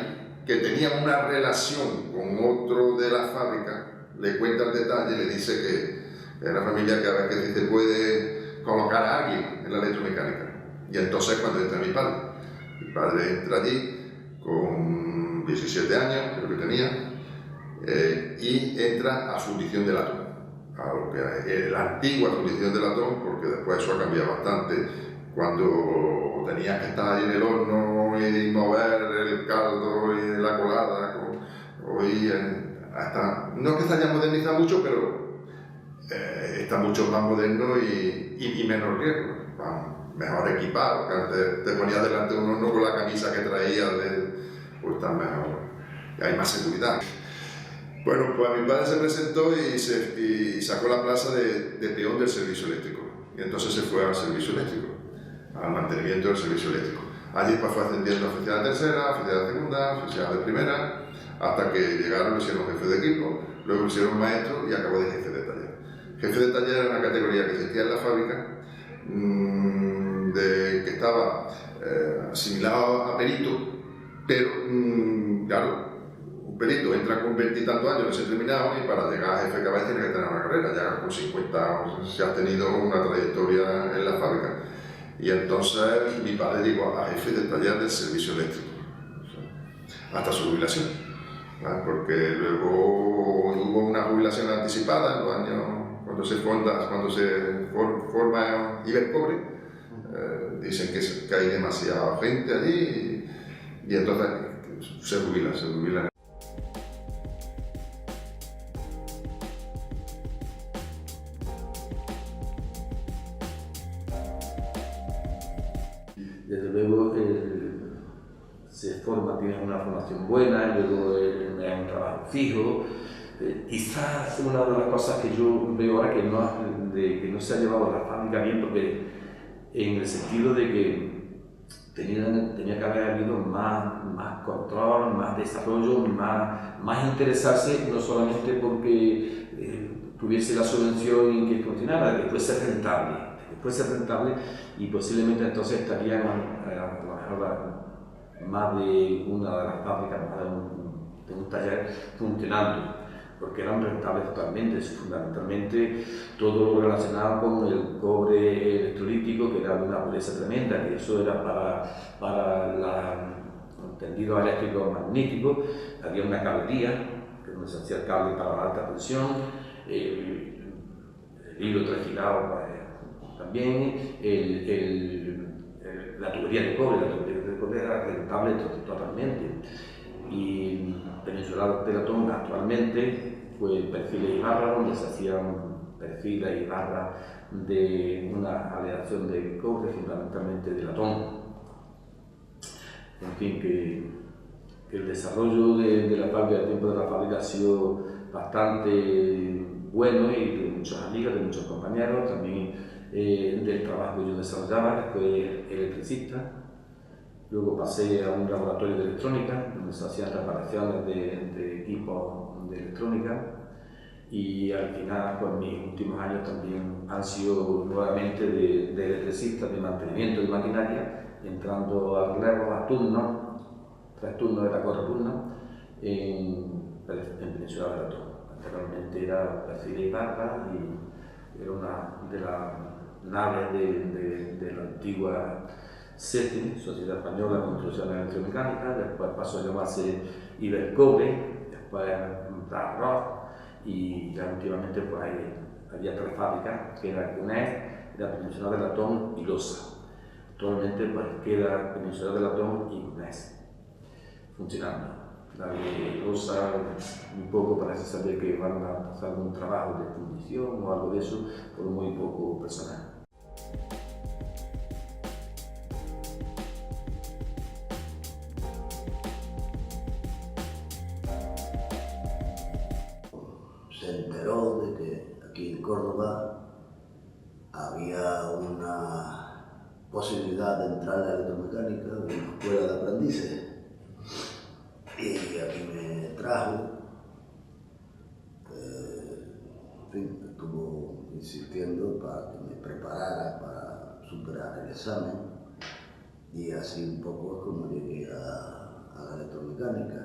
Speaker 18: que tenía una relación con otro de la fábrica, le cuenta el detalle y le dice que es una familia que a ver que si se puede colocar a alguien en la electromecánica. Y entonces cuando entra mi padre entra allí con 17 años, creo que tenía, y entra a fundición de latón, a lo que es la antigua fundición de latón, porque después eso ha cambiado bastante, cuando tenías que estar ahí en el horno y mover el caldo y la colada. Hoy hasta, no es que se haya modernizado mucho, pero está mucho más moderno y menos riesgo, mejor equipado, que antes te ponías delante de un horno con la camisa que traías, pues está mejor, y hay más seguridad. Bueno, pues mi padre se presentó y sacó la plaza de peón del servicio eléctrico, y entonces se fue al servicio eléctrico, al mantenimiento del servicio eléctrico. Allí pues fue ascendiendo a oficial de tercera, oficial de segunda, oficial de primera, hasta que llegaron, lo hicieron jefe de equipo, luego lo hicieron maestro y acabó de jefe de taller. Jefe de taller era una categoría que existía en la fábrica, que estaba asimilado a perito, pero claro, un perito entra con 20 y tantos años recién terminado y para llegar a jefe de cabeza tiene que tener una carrera, ya con 50 se ha tenido una trayectoria en la fábrica. Y entonces mi padre llegó a jefe de taller del servicio eléctrico, hasta su jubilación, ¿vale? Porque luego hubo una jubilación anticipada en los años cuando se forma Iberpobre. Dicen que hay demasiada gente allí Y entonces se jubilan.
Speaker 4: Desde luego se forma, tiene una formación buena, luego es un trabajo fijo. Quizás una de las cosas que yo veo ahora que no se ha llevado a la fábrica bien, porque en el sentido de que tenía que haber habido más control, más desarrollo, más interesarse, no solamente porque tuviese la subvención y que continuara, después ser rentable, y posiblemente entonces estarían a lo mejor más de una de las fábricas, más de un taller funcionando, porque eran rentables totalmente, fundamentalmente todo lo relacionado con el cobre electrolítico, que era de una pureza tremenda, que eso era para el tendido eléctrico magnético. Había una cablería, que donde se hacía el cable para la alta tensión, el hilo trasquilado también, la tubería de cobre era rentable totalmente. Y Peninsular de Latón actualmente fue el perfil de Ibarra, donde se hacían perfiles de Ibarra de una aleación de cobre, fundamentalmente de latón. En fin, que el desarrollo de la fábrica, el tiempo de la fábrica ha sido bastante bueno, y de muchos amigos, de muchos compañeros, también del trabajo que yo desarrollaba. Fui electricista. Luego pasé a un laboratorio de electrónica, donde se hacían reparaciones de equipos de electrónica, y al final, pues mis últimos años también han sido nuevamente de electricista, de mantenimiento de maquinaria, entrando a relevos, a turnos, 3 turnos era 4 turnos, en Peninsular de Latón. Anteriormente era perfil de Ibarra, y era una de las naves de la antigua SETI, Sociedad Española de Construcción Electromecánica. Después pasó a llamarse Ibercobre, después Darroch, y ya últimamente pues había 3 fábricas, que era CUNES, la Peninsular de Latón y Losa. Actualmente pues queda Peninsular de Latón y CUNES funcionando. La de Losa muy poco, parece saber que van a hacer algún trabajo de fundición o algo de eso, pero muy poco personal.
Speaker 12: Se enteró de que aquí en Córdoba había una posibilidad de entrar a la electromecánica, una escuela de aprendices, y aquí me trajo. En fin, estuvo insistiendo para que me preparara para superar el examen, y así un poco es como llegué a la electromecánica,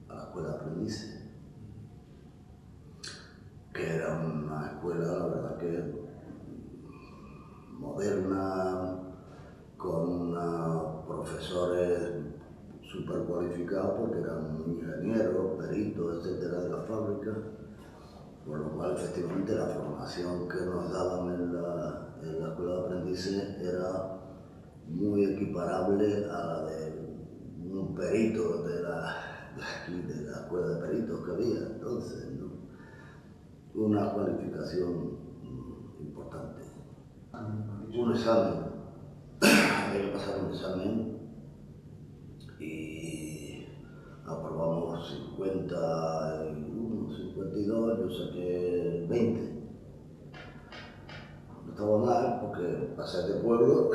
Speaker 12: a la escuela de aprendices, que era una escuela, la verdad, que moderna, con profesores súper cualificados, porque eran ingenieros, peritos, etcétera, de la fábrica, por lo cual efectivamente la formación que nos daban en la escuela de aprendices era muy equiparable a la de un perito de la escuela de peritos que había entonces, ¿no? Una cualificación importante. Un examen, había que pasar un examen, y aprobamos 51, 52, yo saqué 20. No estaba mal porque pasé de pueblo.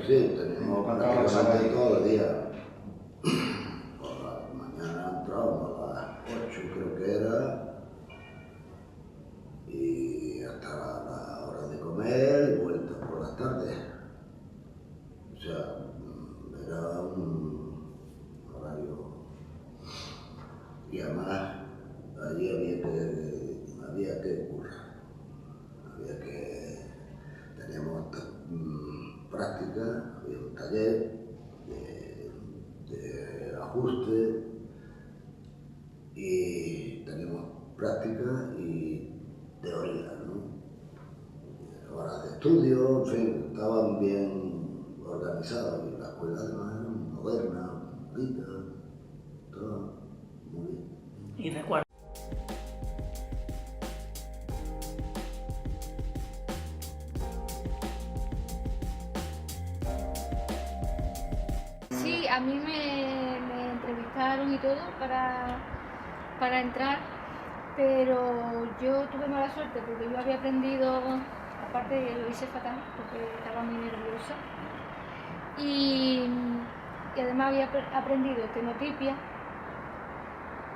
Speaker 12: Sí, teníamos prácticamente todo el día. Por la mañana entrábamos a las 8, creo que era, y hasta la hora de comer y vuelta por las tardes. O sea, era un horario. Y además allí había que currar. Teníamos práctica, había un taller de ajuste, y teníamos práctica y teoría, ¿no? Horas de estudio, en fin, estaban bien organizadas, y la escuela además era moderna, todo muy bien.
Speaker 9: Y recuerdo.
Speaker 19: Sí, a mí me entrevistaron y todo para entrar, pero yo tuve mala suerte porque yo había aprendido, aparte lo hice fatal porque estaba muy nerviosa y además había aprendido estenotipia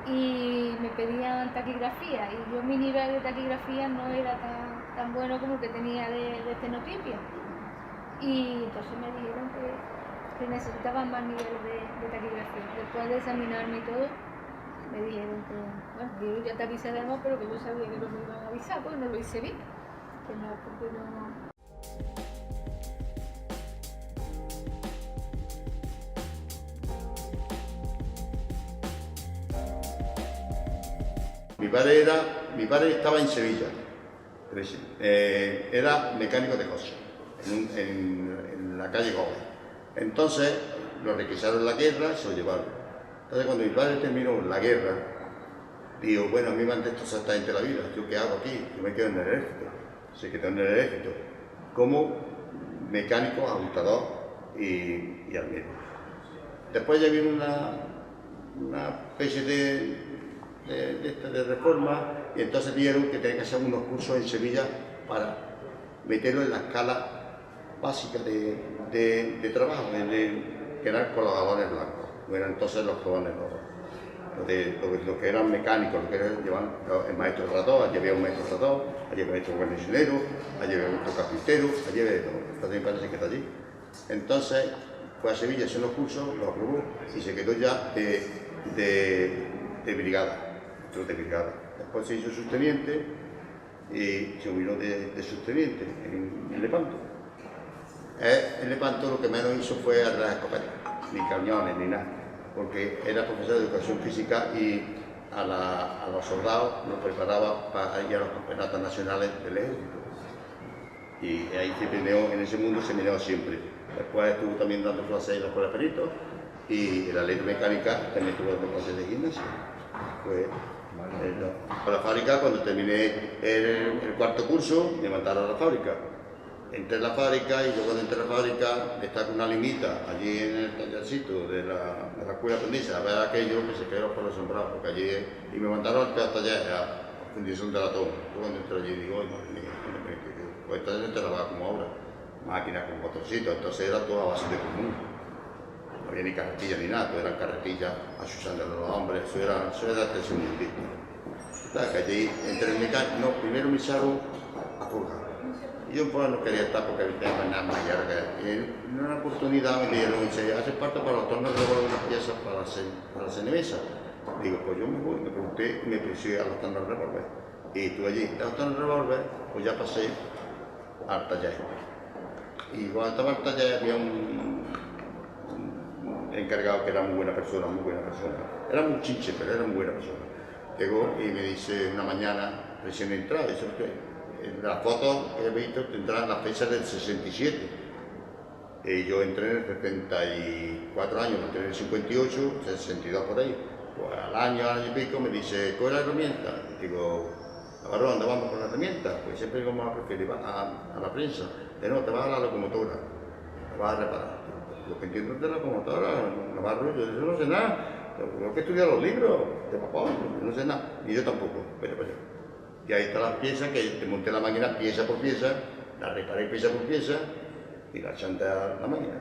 Speaker 19: y me pedían taquigrafía y yo mi nivel de taquigrafía no era tan bueno como el que tenía de estenotipia y entonces me dijeron que necesitaban más nivel de taquigrafía. Después de examinarme y todo, me dijeron que, bueno, yo ya te avisaremos, pero que yo sabía que no me iban a avisar, pues no lo hice bien, que no, porque no...
Speaker 20: Mi padre estaba en Sevilla, era mecánico de coche, en la calle Gómez. Entonces lo requisaron en la guerra y se lo llevaron. Entonces cuando mi padre terminó la guerra, digo, bueno, a mí me han hecho exactamente la vida, ¿yo qué hago aquí? Yo me quedo en el ejército. Se quedó en el ejército como mecánico, ajustador y armero. Después ya vino una especie de reforma y entonces vieron que tenía que hacer unos cursos en Sevilla para meterlo en la escala básica de trabajo, que eran colaboradores blancos. No eran entonces los jóvenes, los que eran mecánicos, los que llevaban el maestro tratador, allí había un maestro tratador, allí había un maestro guarnicionero, allí había un maestro carpintero, allí había todo. Entonces me parece que está allí. Entonces fue a Sevilla a hacer los cursos, los aprobó y se quedó ya de brigada. Después se hizo subteniente y se jubiló de subteniente en Lepanto. En Lepanto lo que menos hizo fue arreglar escopetas, ni cañones, ni nada, porque era profesor de educación física y a los soldados los preparaba para ir a los campeonatos nacionales del ejército. Y ahí se peleó, en ese mundo se peleó siempre. Después estuvo también dando clases en la escuela de peritos y en la electromecánica también estuvo dando clases de gimnasia. Pues, para la fábrica, cuando terminé el cuarto curso, me mandaron a la fábrica. Entré en la fábrica y yo cuando entré en la fábrica estaba con una limita allí en el tallercito de la escuela aprendiz a ver aquello que se quedó por los sombrados, porque allí, y me mandaron al taller a fundición de latón. Yo cuando entré allí digo, ay madre mía, pues esta gente trabajaba como ahora, máquinas con botoncitos, entonces era todo a base de común. No había ni carretilla ni nada, todo eran carretillas achuchándole a los hombres, eso era tercer mundito. Que allí entré en mecánico, no, primero me echaron a forjar. Y yo pues no quería estar porque tenía nada más larga. Y en una oportunidad me dijeron, hace falta para los tornos revolver unas piezas para la cenemesa. Digo, pues yo me voy, me pregunté y me puse a los tornos revolver. Y estuve allí, a los tornos revolver, pues ya pasé al taller. Y cuando estaba al taller había un encargado que era muy buena persona, Era muy chinche, pero era muy buena persona. Llegó y me dice una mañana, recién entrado, dice, en las fotos que he visto tendrán las fechas del 67. Yo entré en el 74 años, entré en el 58, 62 por ahí. Pues al año y pico me dice, ¿cuál es la herramienta? Digo, Navarro, ¿dónde vamos con la herramienta? Pues siempre vamos a preferir a la prensa. No, te vas a la locomotora, te vas a reparar. Lo que entiendo de la locomotora, Navarro, yo no sé nada. Tengo que estudiar los libros de papá, no sé nada, ni yo tampoco, pero pues y ahí están las piezas, que te monté la máquina pieza por pieza, la reparé pieza por pieza y la chanté a la máquina.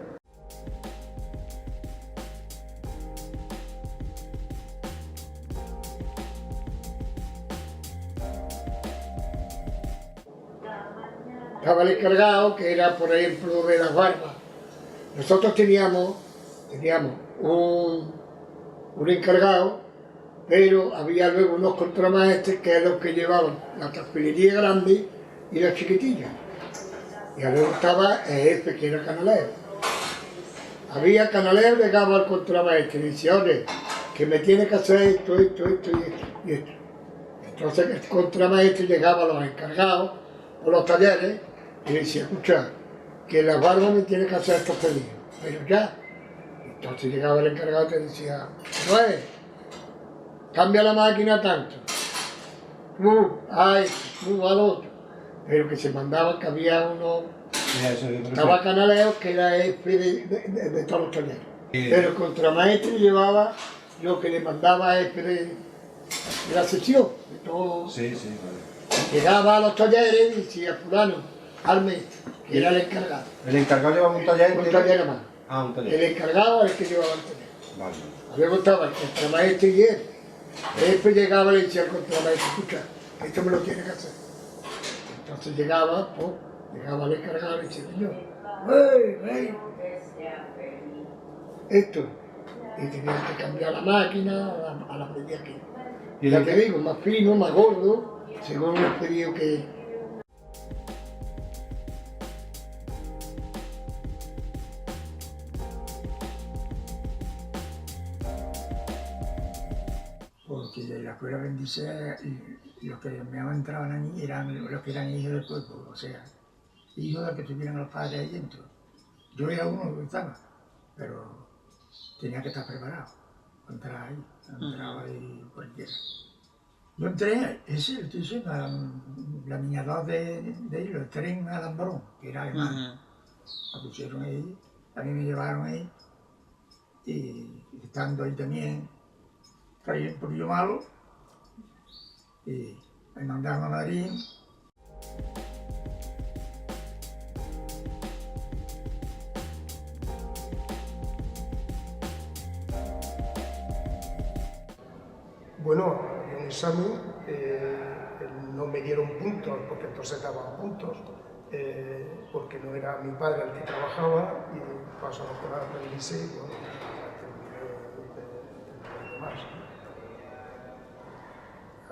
Speaker 16: Estaba el encargado, que era por ejemplo de las barbas. Nosotros teníamos un encargado, pero había luego unos contramaestres que eran los que llevaban la traspilería grande y la chiquitilla. Y luego estaba el jefe, que era canalero. Había canalero, llegaba al contramaestre y decía, oye, que me tiene que hacer esto y esto. Entonces el contramaestre llegaba a los encargados o los talleres y decía, escucha, que la barba me tiene que hacer estos pedidos, pero ya.
Speaker 21: Entonces llegaba el encargado y te decía, Noé, cambia la máquina tanto. Al otro. Pero que se mandaba que había uno, estaba Canaleos que era jefe de todos los talleres. Pero el contramaestre llevaba lo que le mandaba jefe de la sección, de todo. Llegaba a los talleres y decía, fulano, al maestro, que era el encargado.
Speaker 3: ¿El encargado llevaba un taller?
Speaker 21: Un taller más.
Speaker 3: Ah, un taller.
Speaker 21: El encargado era el que llevaba el taller.
Speaker 3: Vale.
Speaker 21: Luego estaba el contramaestre y él. El jefe llegaba y le decía al contramaestre, escucha, esto me lo tiene que hacer. Entonces llegaba, pues, llegaba el encargado y decía, señor, ¡hey! Esto. Y tenían que cambiar la máquina a la medida que... Ya te digo, más fino, más gordo, según el pedido que...
Speaker 22: Porque de la escuela Bendice, los que me entraban allí eran los que eran hijos del pueblo, o sea, hijos de que tuvieran los padres ahí dentro. Yo era uno que estaba, pero tenía que estar preparado para entrar ahí, entraba ahí cualquiera. Yo entré, ese, estoy diciendo, la niña 2 de ellos, el tren a Lambrón, que era alemán. La pusieron ahí, a mí me llevaron ahí, y estando ahí también, caí un poquillo malo, y me mandaron a Madrid.
Speaker 23: Bueno, en un examen no me dieron puntos, porque entonces daban puntos, porque no era mi padre el que trabajaba, y pasó a la aprendiz y bueno, terminé de más.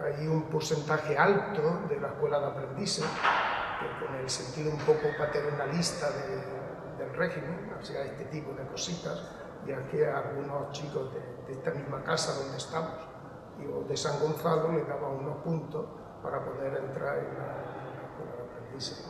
Speaker 23: Hay un porcentaje alto de la escuela de aprendices, que con el sentido un poco paternalista del régimen, hacía este tipo de cositas, ya que a algunos chicos de esta misma casa donde estamos, o de San Gonzalo, le daban unos puntos para poder entrar en la escuela de aprendices.